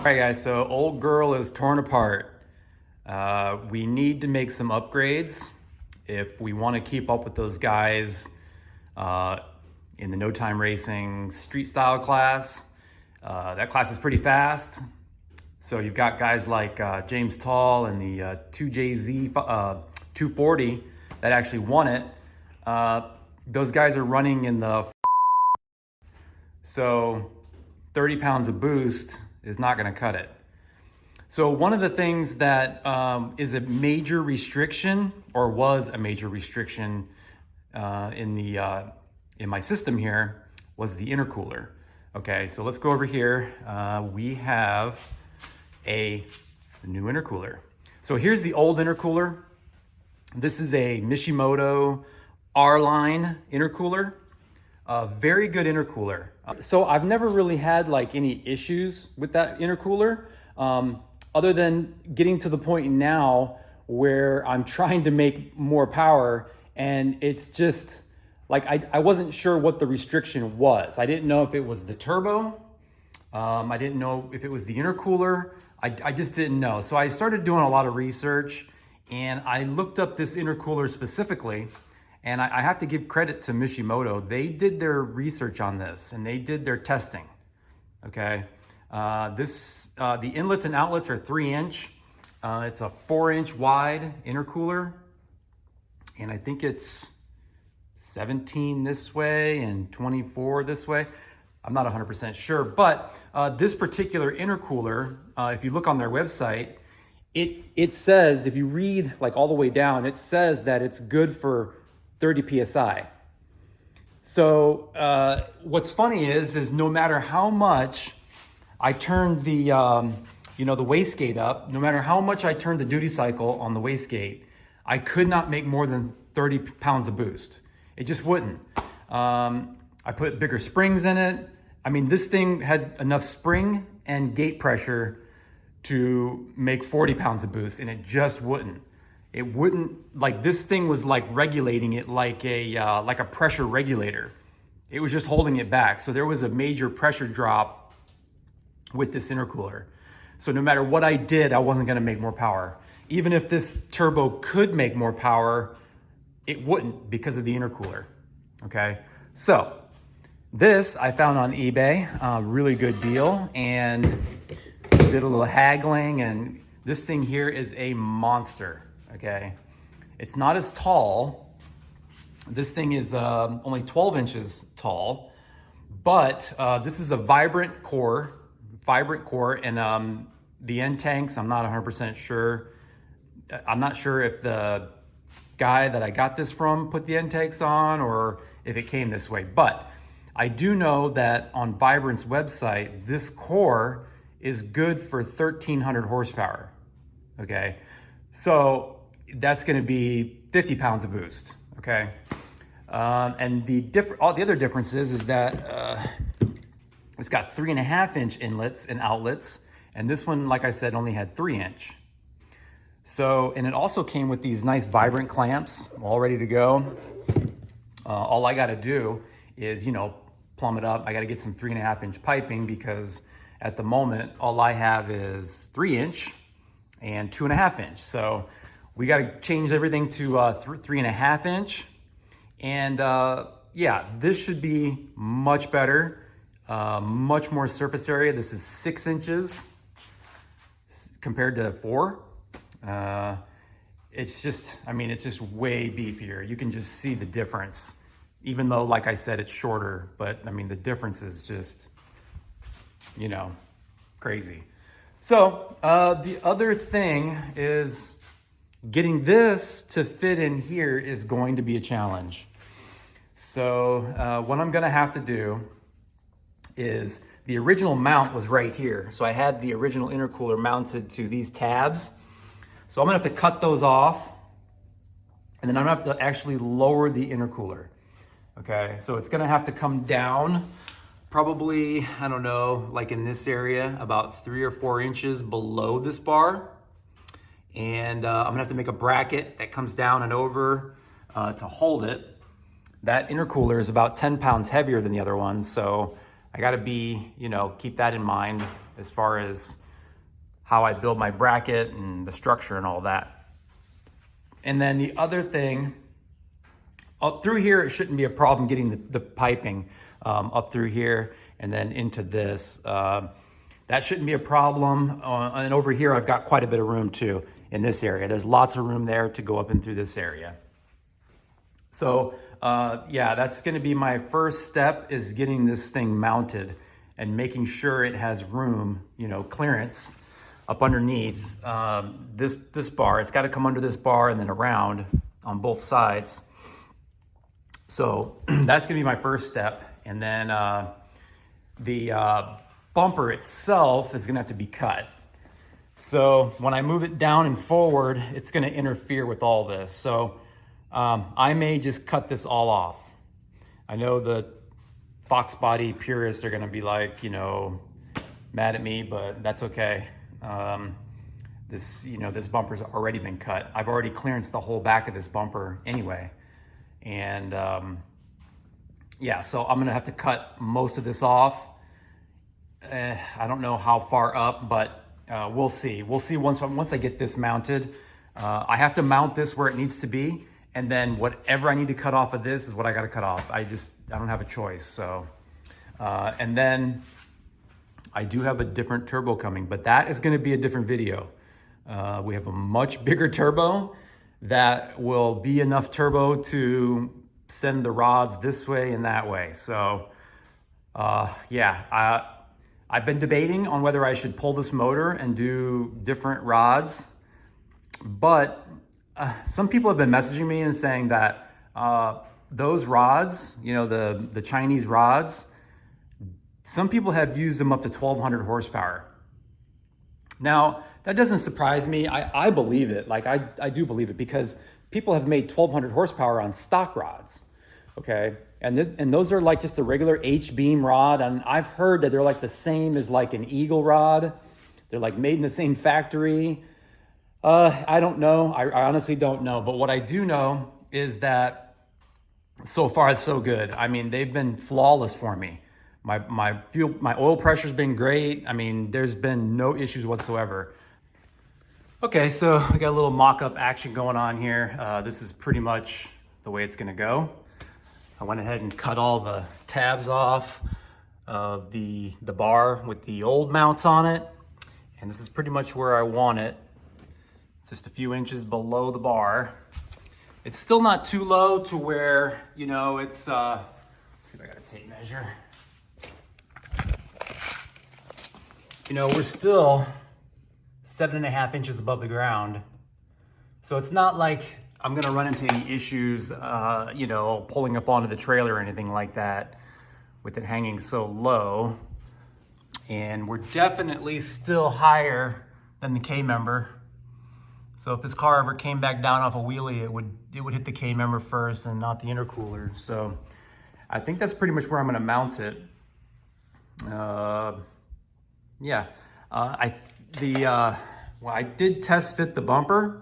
All right, guys, so old girl is torn apart. We need to make some upgrades if we want to keep up with those guys in the no time racing street style class. That class is pretty fast. So you've got guys like James Tall and the 2JZ 240 that actually won it. Those guys are running in the so 30 pounds of boost is not going to cut it. So one of the things that is a major restriction, or was a major restriction in my system here, was the intercooler. Okay, so let's go over here. We have a new intercooler. So here's the old intercooler. This is a Mishimoto R-line intercooler. Very good intercooler. So I've never really had like any issues with that intercooler, other than getting to the point now where I'm trying to make more power, and it's just like I wasn't sure what the restriction was. I didn't know if it was the turbo. I didn't know if it was the intercooler. I just didn't know. So I started doing a lot of research, and I looked up this intercooler specifically. And I have to give credit to Mishimoto. They did their research on this and they did their testing, okay? The inlets and outlets are 3-inch. It's a 4-inch wide intercooler. And I think it's 17 this way and 24 this way. I'm not 100% sure, but this particular intercooler, if you look on their website, it says, if you read like all the way down, it says that it's good for 30 PSI. So what's funny is no matter how much I turned the, the wastegate up, no matter how much I turned the duty cycle on the wastegate, I could not make more than 30 pounds of boost. It just wouldn't. I put bigger springs in it. I mean, this thing had enough spring and gate pressure to make 40 pounds of boost, and it just wouldn't. It wouldn't, like this thing was like regulating it like a pressure regulator. It was just holding it back. So there was a major pressure drop with this intercooler. So no matter what I did, I wasn't gonna make more power. Even if this turbo could make more power, it wouldn't because of the intercooler, okay? So this I found on eBay, really good deal, and did a little haggling, and this thing here is a monster. Okay, it's not as tall. This thing is only 12 inches tall, but this is a Vibrant core, and the end tanks, I'm not 100% sure. I'm not sure if the guy that I got this from put the end tanks on or if it came this way, but I do know that on Vibrant's website, this core is good for 1,300 horsepower, okay? So that's going to be 50 pounds of boost, okay? And all the other differences is that it's got 3.5-inch inlets and outlets, and this one, like I said, only had 3-inch. So, and it also came with these nice Vibrant clamps, all ready to go. All I got to do is, plumb it up. I got to get some 3.5-inch piping because at the moment, all I have is 3-inch and 2.5-inch. So we got to change everything to 3.5-inch. And yeah, this should be much better, much more surface area. This is 6 inches compared to 4. It's just way beefier. You can just see the difference, even though, like I said, it's shorter, but I mean, the difference is just, crazy. So the other thing is getting this to fit in here is going to be a challenge. So what I'm gonna have to do is, the original mount was right here. So I had the original intercooler mounted to these tabs. So I'm gonna have to cut those off, and then I'm gonna have to actually lower the intercooler. Okay, so it's gonna have to come down probably, I don't know, like in this area, about 3 or 4 inches below this bar. And I'm gonna have to make a bracket that comes down and over to hold it. That intercooler is about 10 pounds heavier than the other one, so I gotta be, keep that in mind as far as how I build my bracket and the structure and all that. And then the other thing, up through here, it shouldn't be a problem getting the piping up through here and then into this. That shouldn't be a problem. And over here, I've got quite a bit of room too in this area. There's lots of room there to go up and through this area. So yeah, that's gonna be my first step, is getting this thing mounted and making sure it has room, you know, clearance up underneath this bar. It's gotta come under this bar and then around on both sides. So that's gonna be my first step. And then the bumper itself is gonna have to be cut. So when I move it down and forward, it's gonna interfere with all this. So I may just cut this all off. I know the Fox body purists are gonna be like, you know, mad at me, but that's okay. This bumper's already been cut. I've already clearanced the whole back of this bumper anyway. And yeah, so I'm gonna have to cut most of this off. I don't know how far up, but we'll see. We'll see once I get this mounted. I have to mount this where it needs to be, and then whatever I need to cut off of this is what I gotta cut off. I don't have a choice, so. And then I do have a different turbo coming, but that is gonna be a different video. We have a much bigger turbo that will be enough turbo to send the rods this way and that way. So yeah, I've been debating on whether I should pull this motor and do different rods, but some people have been messaging me and saying that those rods, you know, the Chinese rods, some people have used them up to 1,200 horsepower. Now, that doesn't surprise me. I believe it. Like, I do believe it, because people have made 1,200 horsepower on stock rods, okay? And those are like just a regular H-beam rod, and I've heard that they're like the same as like an Eagle rod. They're like made in the same factory. I don't know. I honestly don't know. But what I do know is that so far it's so good. I mean, they've been flawless for me. My oil pressure's been great. I mean, there's been no issues whatsoever. Okay, so we got a little mock-up action going on here. This is pretty much the way it's gonna go. I went ahead and cut all the tabs off of the bar with the old mounts on it. And this is pretty much where I want it. It's just a few inches below the bar. It's still not too low to where, you know, it's, let's see if I got a tape measure. You know, we're still 7.5 inches above the ground. So it's not like I'm gonna run into any issues, you know, pulling up onto the trailer or anything like that with it hanging so low. And we're definitely still higher than the K-member. So if this car ever came back down off a wheelie, it would hit the K-member first and not the intercooler. So I think that's pretty much where I'm gonna mount it. Yeah, well, I did test fit the bumper,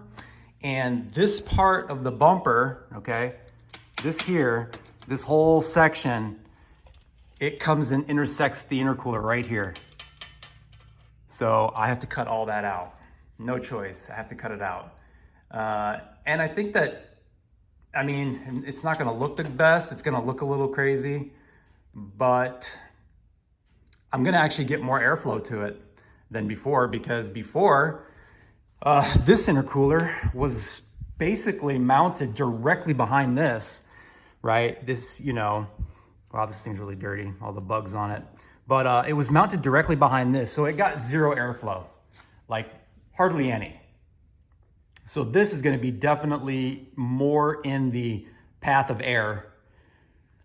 and this part of the bumper, okay, this whole section, it comes and intersects the intercooler right here. So I have to cut all that out. No choice, I have to cut it out. And I think that, I mean, it's not gonna look the best, it's gonna look a little crazy, but I'm gonna actually get more airflow to it than before, because before, this intercooler was basically mounted directly behind this, right? This, you know, wow, this thing's really dirty, all the bugs on it. But it was mounted directly behind this, so it got zero airflow, like hardly any. So this is gonna be definitely more in the path of air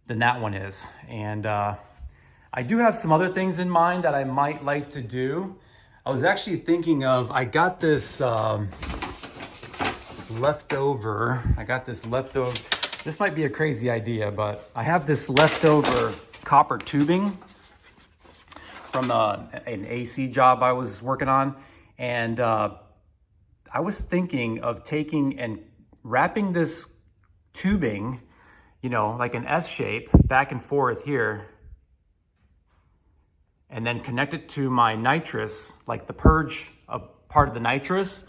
than that one is. And I do have some other things in mind that I might like to do. I was actually thinking of, I got this leftover, this might be a crazy idea, but I have this leftover copper tubing from an AC job I was working on. And I was thinking of taking and wrapping this tubing, you know, like an S shape back and forth here, and then connect it to my nitrous, like the purge part of the nitrous.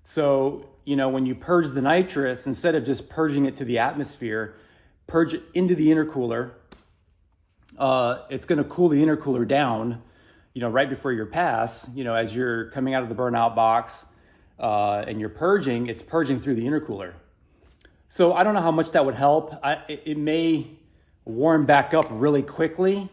So, you know, when you purge the nitrous, instead of just purging it to the atmosphere, purge it into the intercooler. It's going to cool the intercooler down, you know, right before your pass, you know, as you're coming out of the burnout box and you're purging, it's purging through the intercooler. So I don't know how much that would help. It may warm back up really quickly,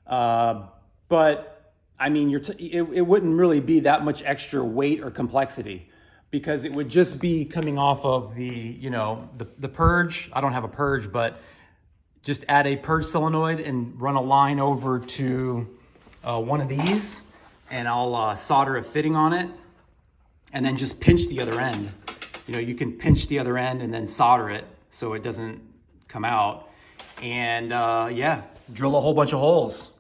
but I mean, it wouldn't really be that much extra weight or complexity, because it would just be coming off of the, you know, the purge. I don't have a purge, but just add a purge solenoid and run a line over to one of these, and I'll solder a fitting on it, and then just pinch the other end. You know, you can pinch the other end and then solder it so it doesn't come out. And yeah, drill a whole bunch of holes.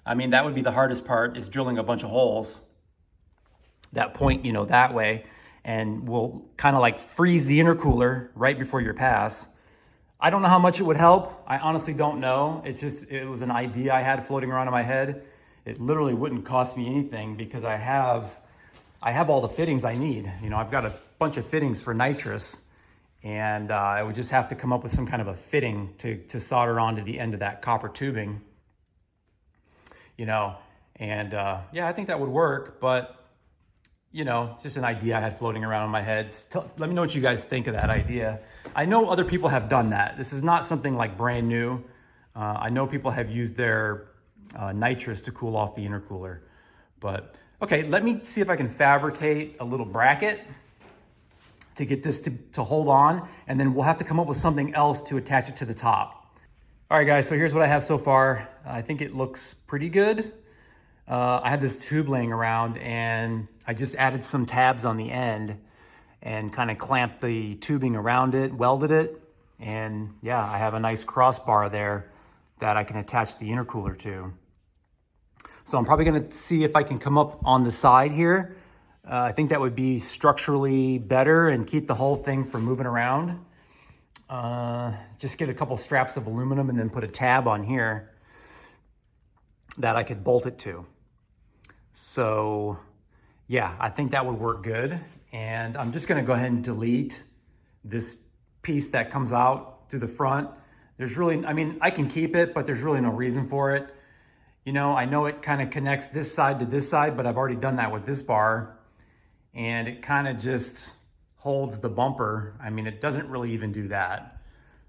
I mean, that would be the hardest part, is drilling a bunch of holes that point, you know, that way. And we'll kind of like freeze the intercooler right before your pass. I don't know how much it would help. I honestly don't know. It was an idea I had floating around in my head. It literally wouldn't cost me anything, because I have all the fittings I need. You know, I've got a bunch of fittings for nitrous, and I would just have to come up with some kind of a fitting to solder onto the end of that copper tubing. You know, and yeah, I think that would work, but you know, it's just an idea I had floating around in my head. Let me know what you guys think of that idea. I know other people have done that. This is not something like brand new. I know people have used their nitrous to cool off the intercooler. But okay, let me see if I can fabricate a little bracket to get this to hold on, and then we'll have to come up with something else to attach it to the top. All right, guys, so here's what I have so far. I think it looks pretty good. I had this tube laying around, and I just added some tabs on the end and kind of clamped the tubing around it, welded it, and yeah, I have a nice crossbar there that I can attach the intercooler to. So I'm probably gonna see if I can come up on the side here. I think that would be structurally better and keep the whole thing from moving around. Just get a couple straps of aluminum and then put a tab on here that I could bolt it to. So yeah, I think that would work good. And I'm just gonna go ahead and delete this piece that comes out through the front. There's really, I mean, I can keep it, but there's really no reason for it. You know, I know it kind of connects this side to this side, but I've already done that with this bar, and it kind of just holds the bumper. I mean, it doesn't really even do that.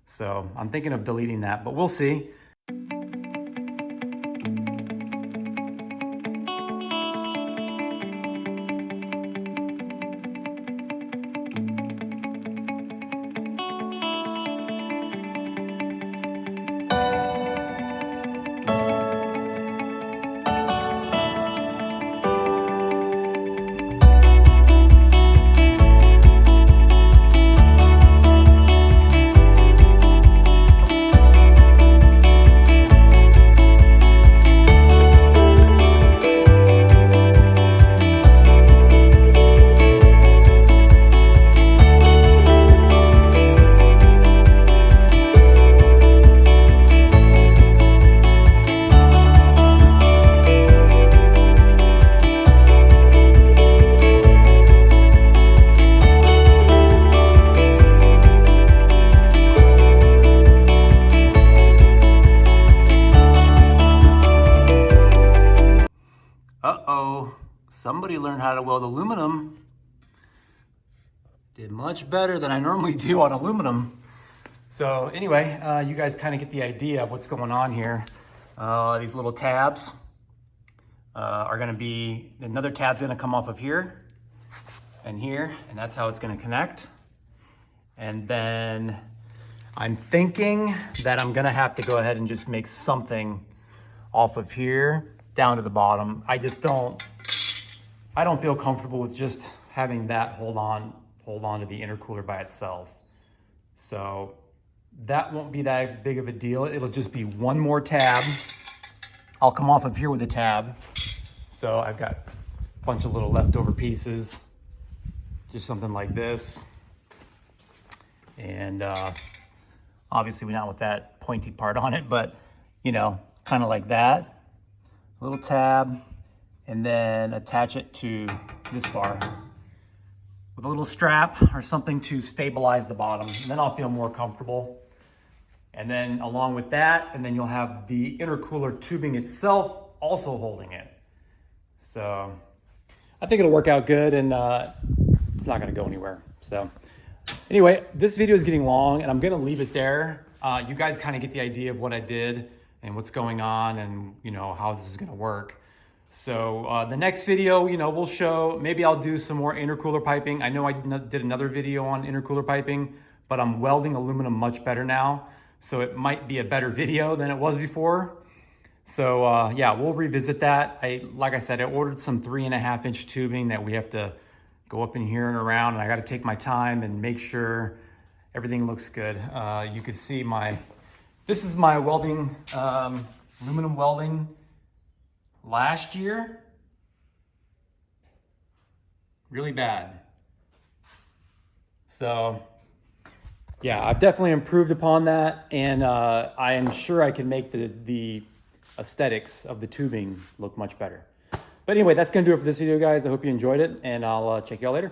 So I'm thinking of deleting that, but we'll see. Somebody learned how to weld aluminum. Did much better than I normally do on aluminum. So anyway, you guys kind of get the idea of what's going on here. These little tabs are gonna be, another tab's gonna come off of here, and that's how it's gonna connect. And then I'm thinking that I'm gonna have to go ahead and just make something off of here down to the bottom. I don't feel comfortable with just having that hold on to the intercooler by itself. So that won't be that big of a deal. It'll just be one more tab. I'll come off of here with a tab. So I've got a bunch of little leftover pieces, just something like this. And obviously not with that pointy part on it, but you know, kind of like that. A little tab, and then attach it to this bar with a little strap or something to stabilize the bottom. And then I'll feel more comfortable. And then along with that, and then you'll have the intercooler tubing itself also holding it. So I think it'll work out good, and it's not gonna go anywhere. So anyway, this video is getting long and I'm gonna leave it there. You guys kind of get the idea of what I did and what's going on and how this is gonna work. So the next video, we'll show, maybe I'll do some more intercooler piping. I know I did another video on intercooler piping, but I'm welding aluminum much better now. So it might be a better video than it was before. So yeah, we'll revisit that. Like I said, I ordered some 3.5 inch tubing that we have to go up in here and around, and I got to take my time and make sure everything looks good. You can see this is my welding, aluminum welding last year. Really bad. So yeah, I've definitely improved upon that, and I am sure I can make the aesthetics of the tubing look much better. But anyway, that's gonna do it for this video, guys. I hope you enjoyed it, and I'll check y'all later.